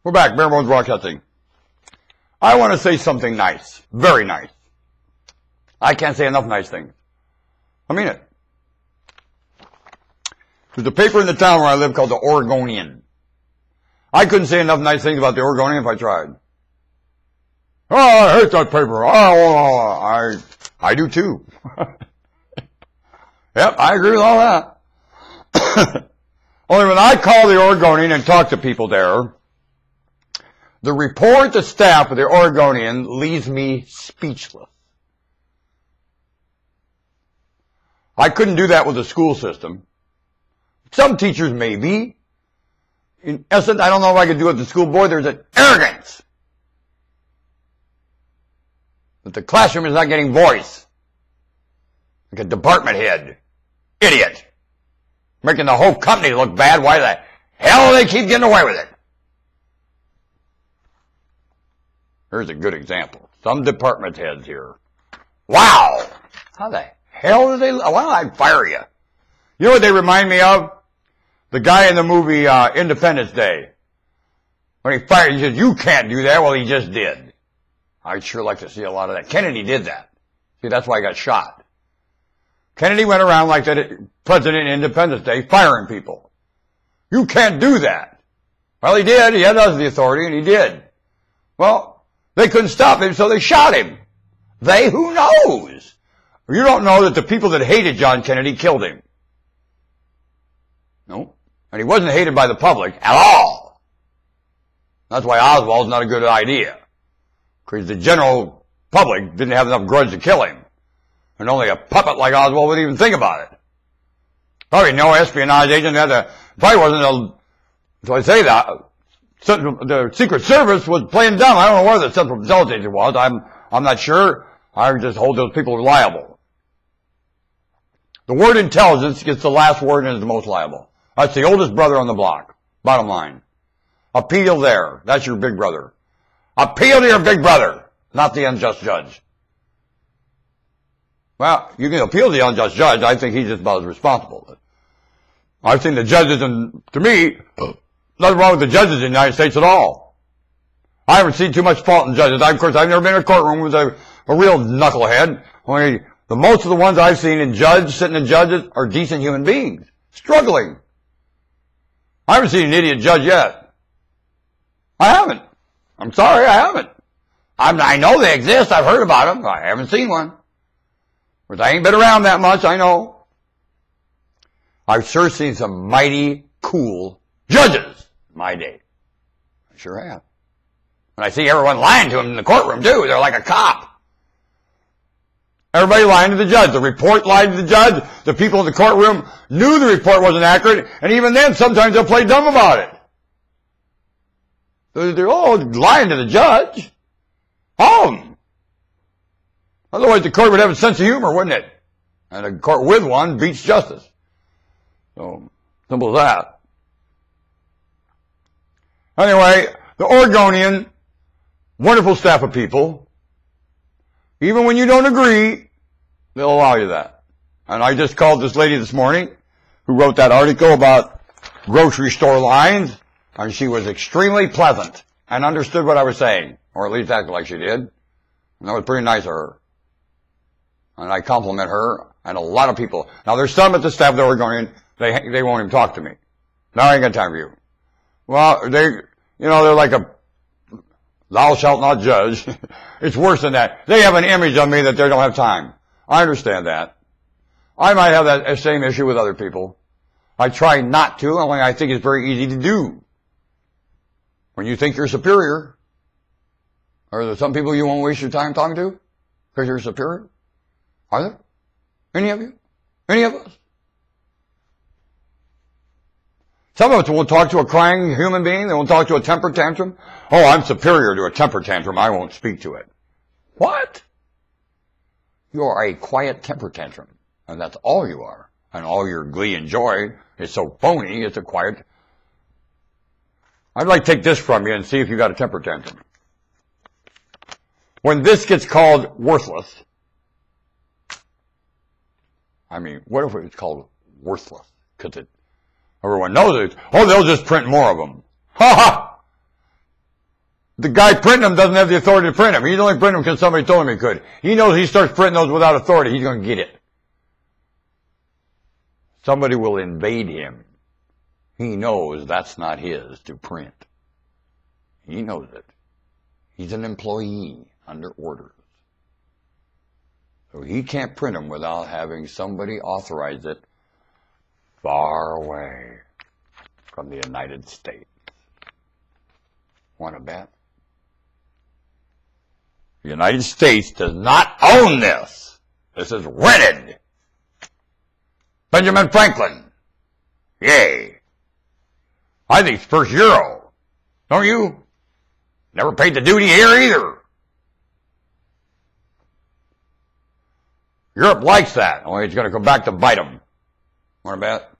We're back, Bare Bones Broadcasting. I want to say something nice, very nice. I can't say enough nice things. I mean it. There's a paper in the town where I live called the Oregonian. I couldn't say enough nice things about the Oregonian if I tried. Oh, I hate that paper. Oh, I do too. Yep, I agree with all that. Only when I call the Oregonian and talk to people there, the report to staff of the Oregonian leaves me speechless. I couldn't do that with the school system. Some teachers maybe. In essence, I don't know if I could do it with the school board. There's an arrogance that the classroom is not getting voice. Like a department head. Idiot. Making the whole company look bad. Why the hell do they keep getting away with it? Here's a good example. Some department heads here. Wow! How the hell do they... Why don't I fire you? You know what they remind me of? The guy in the movie Independence Day. When he fired, he said, you can't do that. Well, he just did. I'd sure like to see a lot of that. Kennedy did that. See, that's why he got shot. Kennedy went around like that President Independence Day firing people. You can't do that. Well, he did. He had us the authority, and he did. Well... they couldn't stop him, so they shot him. They? Who knows? You don't know that the people that hated John Kennedy killed him. No. And he wasn't hated by the public at all. That's why Oswald's not a good idea. Because the general public didn't have enough grudge to kill him. And only a puppet like Oswald would even think about it. Probably no espionage agent had to, probably wasn't a, so I say that, the Secret Service was playing dumb. I don't know where the Central Intelligence Agency was. I'm not sure. I just hold those people liable. The word intelligence gets the last word and is the most liable. That's the oldest brother on the block. Bottom line. Appeal there. That's your big brother. Appeal to your big brother, not the unjust judge. Well, you can appeal to the unjust judge. I think he's just about as responsible. I've seen the judges, and to me, nothing wrong with the judges in the United States at all. I haven't seen too much fault in judges. Of course, I've never been in a courtroom with a real knucklehead. Only most of the ones I've seen sitting in judges are decent human beings, struggling. I haven't seen an idiot judge yet. I haven't. I'm sorry, I haven't. I know they exist. I've heard about them. I haven't seen one. But I ain't been around that much, I know. I've sure seen some mighty cool judges in my day. I sure have. And I see everyone lying to him in the courtroom, too. They're like a cop. Everybody lying to the judge. The report lied to the judge. The people in the courtroom knew the report wasn't accurate. And even then, sometimes they'll play dumb about it. They're all lying to the judge. All of them. Otherwise, the court would have a sense of humor, wouldn't it? And a court with one beats justice. So, simple as that. Anyway, the Oregonian, wonderful staff of people. Even when you don't agree, they'll allow you that. And I just called this lady this morning who wrote that article about grocery store lines, and she was extremely pleasant and understood what I was saying, or at least acted like she did. And that was pretty nice of her. And I compliment her and a lot of people. Now, there's some at the staff of the Oregonian, they won't even talk to me. Now I ain't got time for you. Well, they're like a thou shalt not judge. It's worse than that. They have an image of me that they don't have time. I understand that. I might have that same issue with other people. I try not to, only I think it's very easy to do. When you think you're superior, are there some people you won't waste your time talking to because you're superior? Are there? Any of you? Any of us? Some of us won't talk to a crying human being. They won't talk to a temper tantrum. Oh, I'm superior to a temper tantrum. I won't speak to it. What? You are a quiet temper tantrum. And that's all you are. And all your glee and joy is so phony, it's a quiet. I'd like to take this from you and see if you got a temper tantrum. When this gets called worthless, I mean, what if it's called worthless? Because everyone knows it. Oh, they'll just print more of them. Ha ha! The guy printing them doesn't have the authority to print them. He's only printing them because somebody told him he could. He knows he starts printing those without authority, he's going to get it. Somebody will invade him. He knows that's not his to print. He knows it. He's an employee under orders. So he can't print them without having somebody authorize it far away from the United States. Want to bet? The United States does not own this. This is rented. Benjamin Franklin. Yay. I think it's first euro. Don't you? Never paid the duty here either. Europe likes that. Only it's going to come back to bite them. Want to bet?